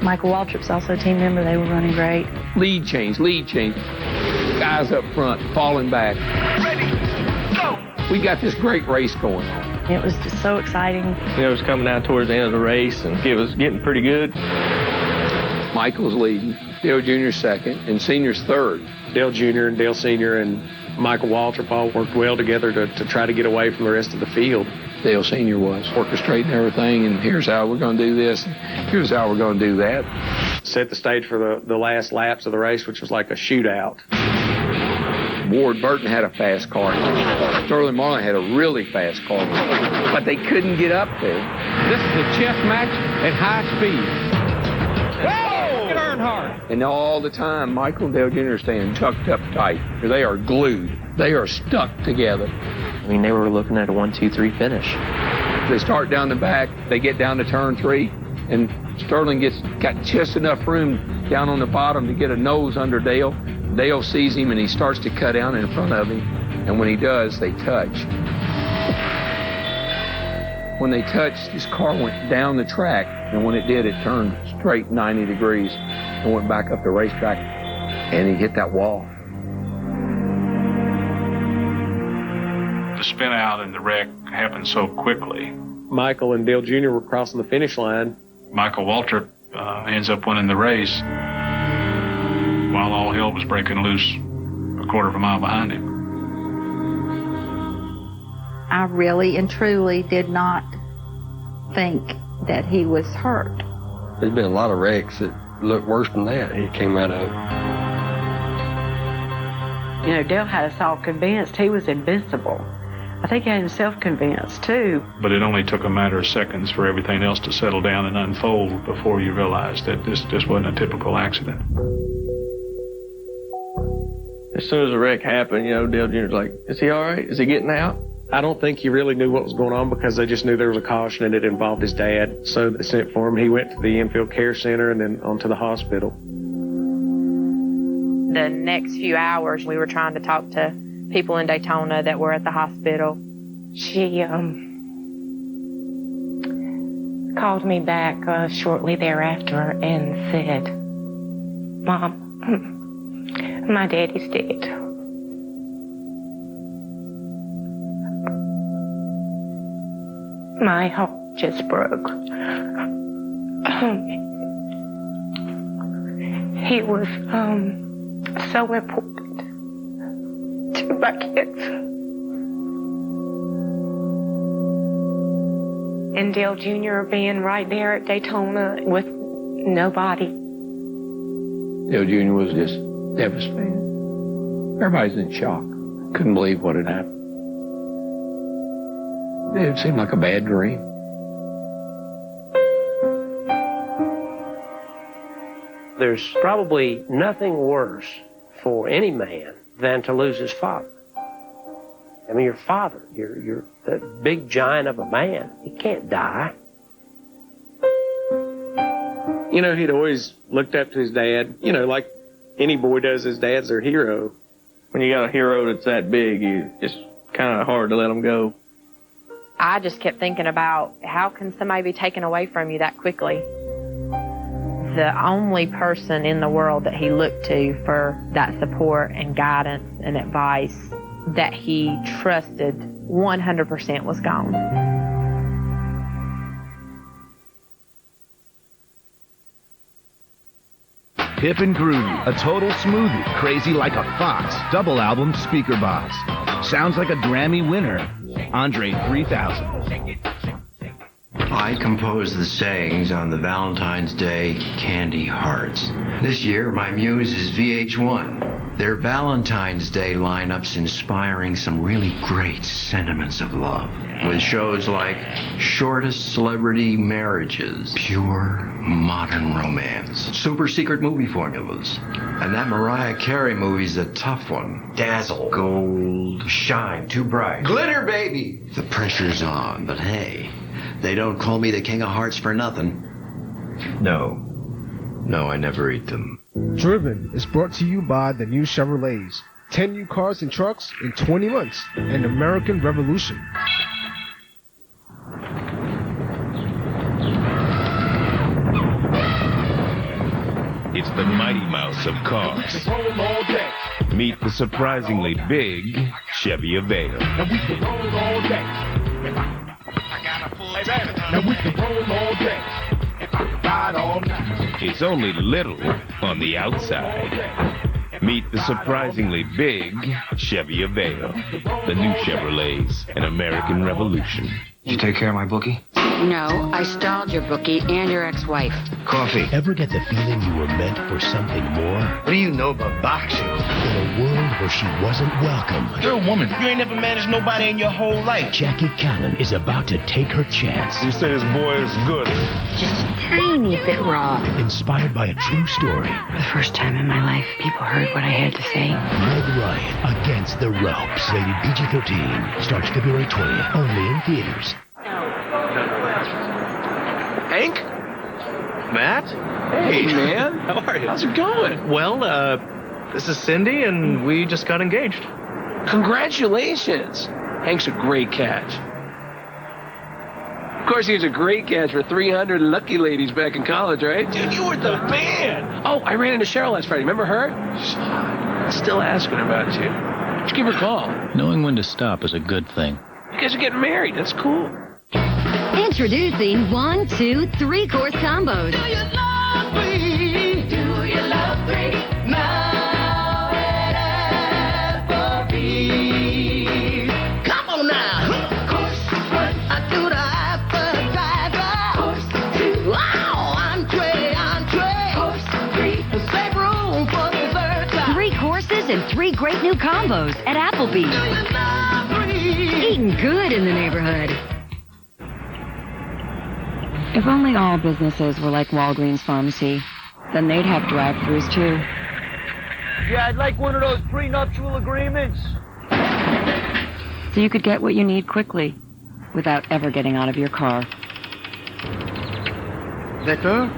Michael Waltrip's also a team member. They were running great. Lead change. Guys up front, falling back. Ready, go! We got this great race going on. It was just so exciting. It was coming down towards the end of the race, and it was getting pretty good. Michael's leading, Dale Jr.'s second, and Senior's third. Dale Jr. and Dale Sr. and Michael Waltrip all worked well together to try to get away from the rest of the field. Dale Sr. was orchestrating everything, and here's how we're going to do this, and here's how we're going to do that. Set the stage for the last laps of the race, which was like a shootout. Ward Burton had a fast car. Sterling Marlin had a really fast car, but they couldn't get up there. This is a chess match at high speed. Whoa! Earnhardt! And all the time, Michael and Dale Jr. are staying tucked up tight. They are glued. They are stuck together. I mean, they were looking at a 1-2-3 finish. They start down the back. They get down to turn 3, and Sterling got just enough room down on the bottom to get a nose under Dale. Dale sees him, and he starts to cut down in front of him. And when he does, they touch. When they touched, his car went down the track, and when it did, it turned straight 90 degrees and went back up the racetrack, and he hit that wall. The spin out and the wreck happened so quickly. Michael and Dale Jr. were crossing the finish line. Michael Waltrip ends up winning the race while all hell was breaking loose a quarter of a mile behind him. I really and truly did not think that he was hurt. There's been a lot of wrecks that look worse than that he came out of. Dale had us all convinced he was invincible. I think he had himself convinced, too. But it only took a matter of seconds for everything else to settle down and unfold before you realized that this wasn't a typical accident. As soon as the wreck happened, Dale Jr.'s like, is he all right? Is he getting out? I don't think he really knew what was going on because they just knew there was a caution and it involved his dad. So they sent for him. He went to the infield care center and then on to the hospital. The next few hours, we were trying to talk to people in Daytona that were at the hospital. She called me back shortly thereafter and said, Mom, my daddy's dead. My heart just broke. He was so important to my kids. And Dale Jr. being right there at Daytona with nobody. Dale Jr. was just devastated. Everybody's in shock. Couldn't believe what had happened. It seemed like a bad dream. There's probably nothing worse for any man than to lose his father. I mean, your father, you're that big giant of a man. He can't die. He'd always looked up to his dad, like any boy does. His dad's their hero. When you got a hero that's that big, it's kind of hard to let him go. I just kept thinking about how can somebody be taken away from you that quickly? The only person in the world that he looked to for that support and guidance and advice that he trusted 100% was gone. Hip and groovy, a total smoothie, crazy like a fox, double album speaker box. Sounds like a Grammy winner. Andre 3000. I compose the sayings on the Valentine's Day Candy Hearts. This year, my muse is VH1. Their Valentine's Day lineup's inspiring some really great sentiments of love, with shows like Shortest Celebrity Marriages, Pure Modern Romance, Super Secret Movie Formulas, and that Mariah Carey movie's a tough one. Dazzle, Gold, Shine, Too Bright, Glitter Baby. The pressure's on, but hey, they don't call me the King of Hearts for nothing. No, I never eat them. Driven is brought to you by the new Chevrolets. 10 new cars and trucks in 20 months. An American Revolution. It's the Mighty Mouse of cars. Meet the surprisingly big Chevy Aveo. Now we can roll all day. Now we can roll all day. Ride all night. It's only little on the outside. Meet the surprisingly big Chevy Aveo. The new Chevrolets, an American Revolution. Did you take care of my bookie? No, I stalled your bookie and your ex-wife. Coffee. Ever get the feeling you were meant for something more? What do you know about boxing? In a world where she wasn't welcome. You're a woman. You ain't never managed nobody in your whole life. Jackie Callan is about to take her chance. You say this boy is good. Just a tiny bit raw. Inspired by a true story. For the first time in my life, people heard what I had to say. Meg Ryan, Against the Ropes. Rated PG-13. Starts February 20th. Only in theaters. Hank? Matt? Hey, man. How are you? How's it going? Well, this is Cindy, and we just got engaged. Congratulations. Hank's a great catch. Of course, he was a great catch for 300 lucky ladies back in college, right? Dude, you were the man. Oh, I ran into Cheryl last Friday. Remember her? Still asking about you. Why'd you give her a call? Knowing when to stop is a good thing. You guys are getting married. That's cool. Introducing 1, 2, 3-course combos. Do you love me? Do you love me? Now and ever. Come on now. Course 1. I do the hyperdriver. Course 2. Wow, entree. Course 3. Save room for the third time. 3 courses and 3 great new combos at Applebee's. Do you love me? eating good in the neighborhood. If only all businesses were like Walgreens Pharmacy, then they'd have drive-thrus too. Yeah, I'd like one of those prenuptial agreements. So you could get what you need quickly, without ever getting out of your car. D'accord?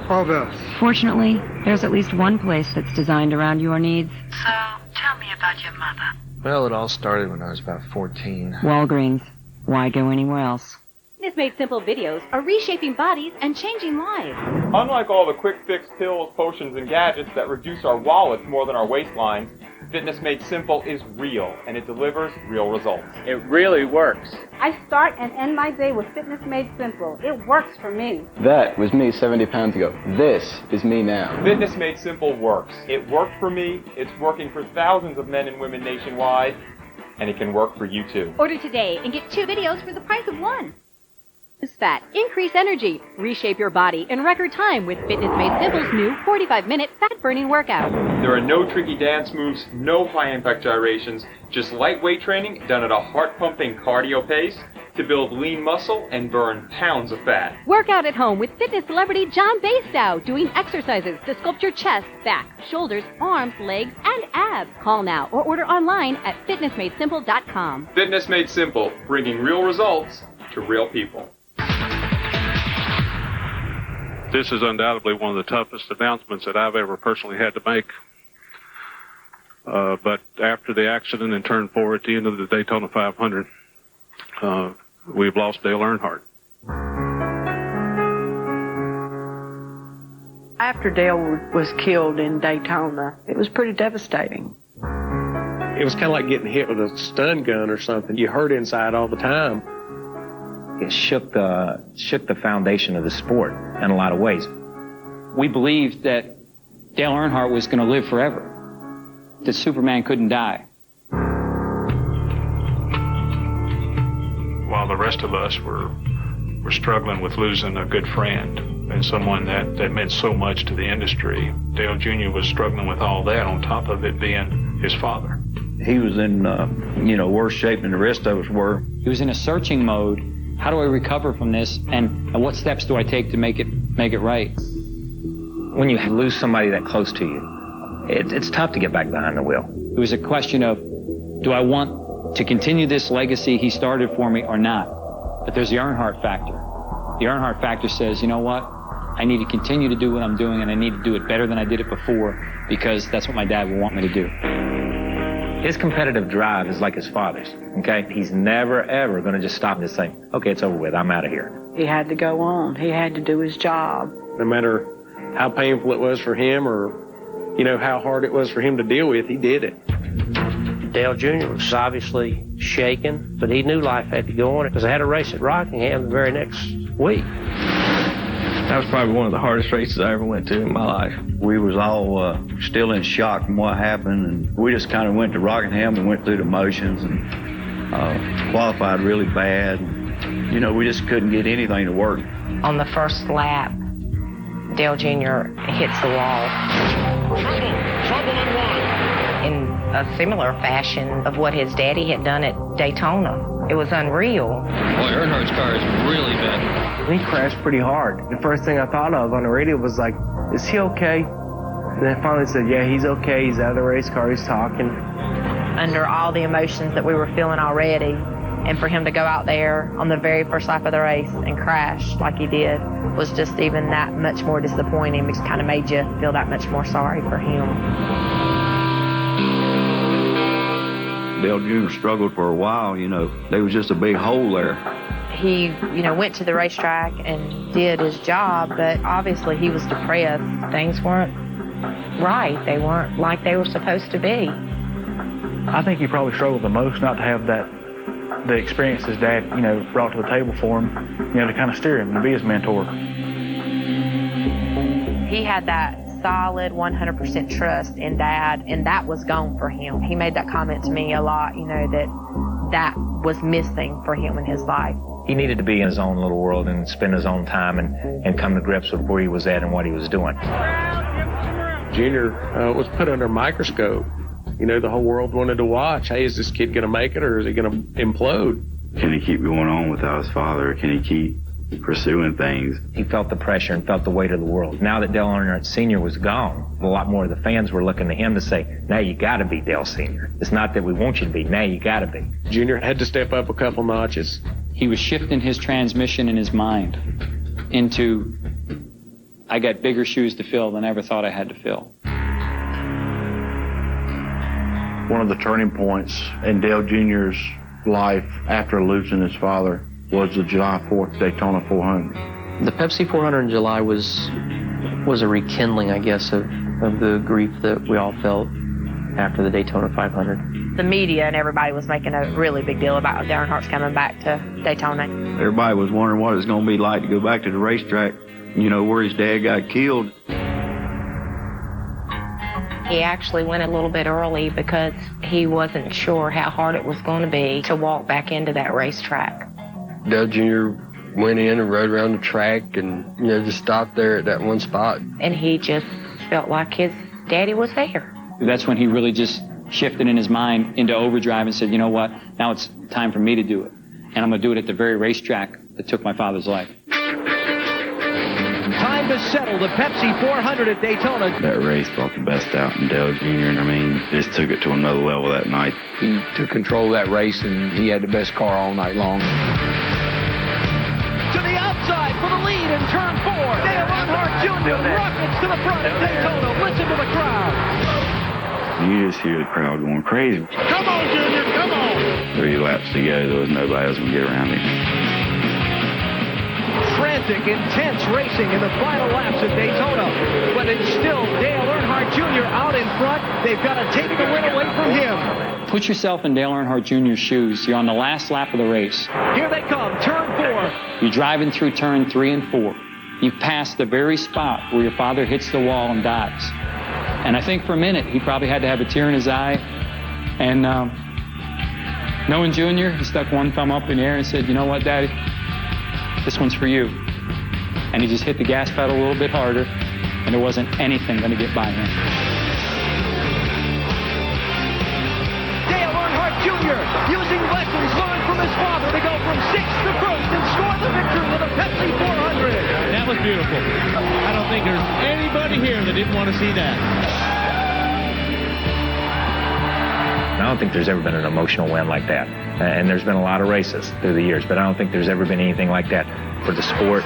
Proverbs. Fortunately, there's at least one place that's designed around your needs. So, tell me about your mother. Well, it all started when I was about 14. Walgreens. Why go anywhere else? Fitness Made Simple videos are reshaping bodies and changing lives. Unlike all the quick fix pills, potions, and gadgets that reduce our wallets more than our waistlines, Fitness Made Simple is real, and it delivers real results. It really works. I start and end my day with Fitness Made Simple. It works for me. That was me 70 pounds ago. This is me now. Fitness Made Simple works. It worked for me, it's working for thousands of men and women nationwide, and it can work for you too. Order today and get 2 videos for the price of 1. Fat, increase energy, reshape your body in record time with Fitness Made Simple's new 45-minute fat-burning workout. There are no tricky dance moves, no high-impact gyrations, just lightweight training done at a heart-pumping cardio pace to build lean muscle and burn pounds of fat. Work out at home with fitness celebrity John Bastow doing exercises to sculpt your chest, back, shoulders, arms, legs, and abs. Call now or order online at fitnessmadesimple.com. Fitness Made Simple, bringing real results to real people. This is undoubtedly one of the toughest announcements that I've ever personally had to make. But after the accident and turn 4 at the end of the Daytona 500, we've lost Dale Earnhardt. After Dale was killed in Daytona, it was pretty devastating. It was kind of like getting hit with a stun gun or something. You hurt inside all the time. It shook the foundation of the sport in a lot of ways. We believed that Dale Earnhardt was going to live forever, that Superman couldn't die. While the rest of us were struggling with losing a good friend and someone that meant so much to the industry, Dale Jr. was struggling with all that on top of it being his father. He was in, worse shape than the rest of us were. He was in a searching mode. How do I recover from this, and what steps do I take to make it right? When you lose somebody that close to you, it's tough to get back behind the wheel. It was a question of, do I want to continue this legacy he started for me or not? But there's the Earnhardt factor. The Earnhardt factor says, you know what? I need to continue to do what I'm doing, and I need to do it better than I did it before, because that's what my dad will want me to do. His competitive drive is like his father's, okay? He's never, ever going to just stop and just say, okay, it's over with, I'm out of here. He had to go on. He had to do his job. No matter how painful it was for him or, how hard it was for him to deal with, he did it. Dale Jr. was obviously shaken, but he knew life had to go on because I had a race at Rockingham the very next week. That was probably one of the hardest races I ever went to in my life. We was all still in shock from what happened, and we just kind of went to Rockingham and went through the motions and qualified really bad. We just couldn't get anything to work. On the first lap, Dale Jr. hits the wall. Trouble in 1. In a similar fashion of what his daddy had done at Daytona. It was unreal. Boy, Earnhardt's car is really bad. He crashed pretty hard. The first thing I thought of on the radio was like, is he okay? And they finally said, yeah, he's okay. He's out of the race car. He's talking. Under all the emotions that we were feeling already, and for him to go out there on the very first lap of the race and crash like he did was just even that much more disappointing. It kind of made you feel that much more sorry for him. Dale Jr. struggled for a while, there was just a big hole there. He, went to the racetrack and did his job, but obviously he was depressed. Things weren't right. They weren't like they were supposed to be. I think he probably struggled the most not to have the experience his dad, brought to the table for him, to kind of steer him and be his mentor. He had that solid 100% trust in Dad, and that was gone for him. He made that comment to me a lot, that was missing for him in his life. He needed to be in his own little world and spend his own time and come to grips with where he was at and what he was doing. Junior was put under a microscope You know, the whole world wanted to watch. Hey, is this kid going to make it, or is he going to implode? Can he keep going on without his father? Can he keep pursuing things? He felt the pressure and felt the weight of the world. Now that Dale Earnhardt Sr. was gone, a lot more of the fans were looking to him to say, now you got to be Dale Sr. It's not that we want you to be, now you got to be. Junior had to step up a couple notches. He was shifting his transmission in his mind into, I got bigger shoes to fill than I ever thought I had to fill. One of the turning points in Dale Jr.'s life after losing his father was the July 4th Daytona 400. The Pepsi 400 in July was a rekindling, I guess, of the grief that we all felt after the Daytona 500. The media and everybody was making a really big deal about Earnhardt's coming back to Daytona. Everybody was wondering what it's going to be like to go back to the racetrack, you know, where his dad got killed. He actually went a little bit early because he wasn't sure how hard it was going to be to walk back into that racetrack. Dale Jr. went in and rode around the track and, you know, just stopped there at that one spot. And he just felt like his daddy was there. That's when he really just shifted in his mind into overdrive and said, you know what, now it's time for me to do it. And I'm going to do it at the very racetrack that took my father's life. Time to settle the Pepsi 400 at Daytona. That race brought the best out in Dale Jr., and I mean, just took it to another level that night. He took control of that race, and he had the best car all night long. To the outside for the lead in turn 4. Dale Earnhardt Jr. rockets to the front at Daytona. Listen to the crowd. You just hear the crowd going crazy. Come on, Junior, come on. 3 laps to go, there was nobody else going to get around him. Frantic, intense racing in the final laps at Daytona. But it's still Dale Earnhardt Jr. out in front. They've got to take the win away from him. Put yourself in Dale Earnhardt Jr.'s shoes. You're on the last lap of the race. Here they come, turn 4. You're driving through turn 3 and 4. You've passed the very spot where your father hits the wall and dies. And I think for a minute, he probably had to have a tear in his eye. And knowing Junior, he stuck one thumb up in the air and said, you know what, Daddy? This one's for you. And he just hit the gas pedal a little bit harder, and there wasn't anything going to get by him. Dale Earnhardt Jr. using lessons learned from his father to go from 6th to 1st and score the victory with a Pepsi 400. That was beautiful. I don't think there's anybody here that didn't want to see that. I don't think there's ever been an emotional win like that. And there's been a lot of races through the years, but I don't think there's ever been anything like that for the sport,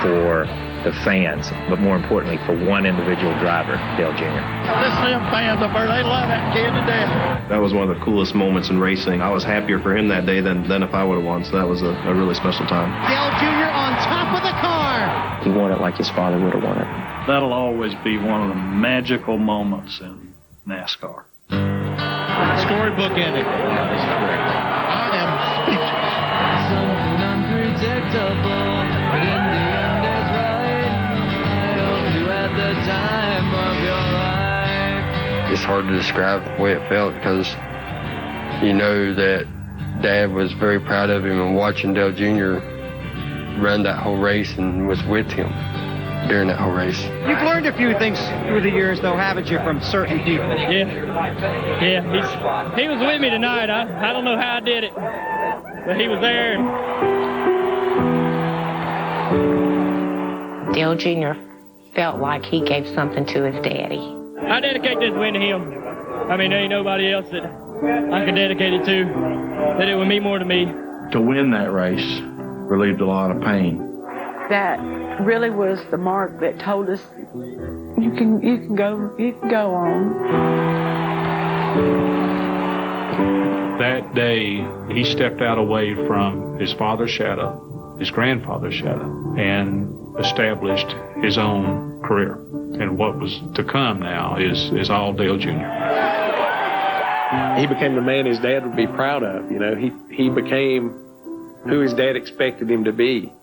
for the fans, but more importantly, for one individual driver, Dale Jr. Listen to them fans up there. They love that kid to death. That was one of the coolest moments in racing. I was happier for him that day than if I would have won, so that was a really special time. Dale Jr. on top of the car. He won it like his father would have won it. That'll always be one of the magical moments in NASCAR. Storybook ending. I am speechless. Something unpredictable, but in the end it's right. I hope you had the time of your life. It's hard to describe the way it felt because you know that Dad was very proud of him, and watching Dale Jr. run that whole race and was with him during that whole race. You've learned a few things through the years, though, haven't you, from certain people? Yeah, he was with me tonight. I don't know how I did it, but he was there. Dale Jr. felt like he gave something to his daddy. I dedicate this win to him. I mean, there ain't nobody else that I can dedicate it to, that it would mean more to me. To win that race relieved a lot of pain. That really was the mark that told us you can go on. That day, he stepped out away from his father's shadow, his grandfather's shadow, and established his own career. And what was to come now is all Dale Jr. He became the man his dad would be proud of. You know, he became who his dad expected him to be.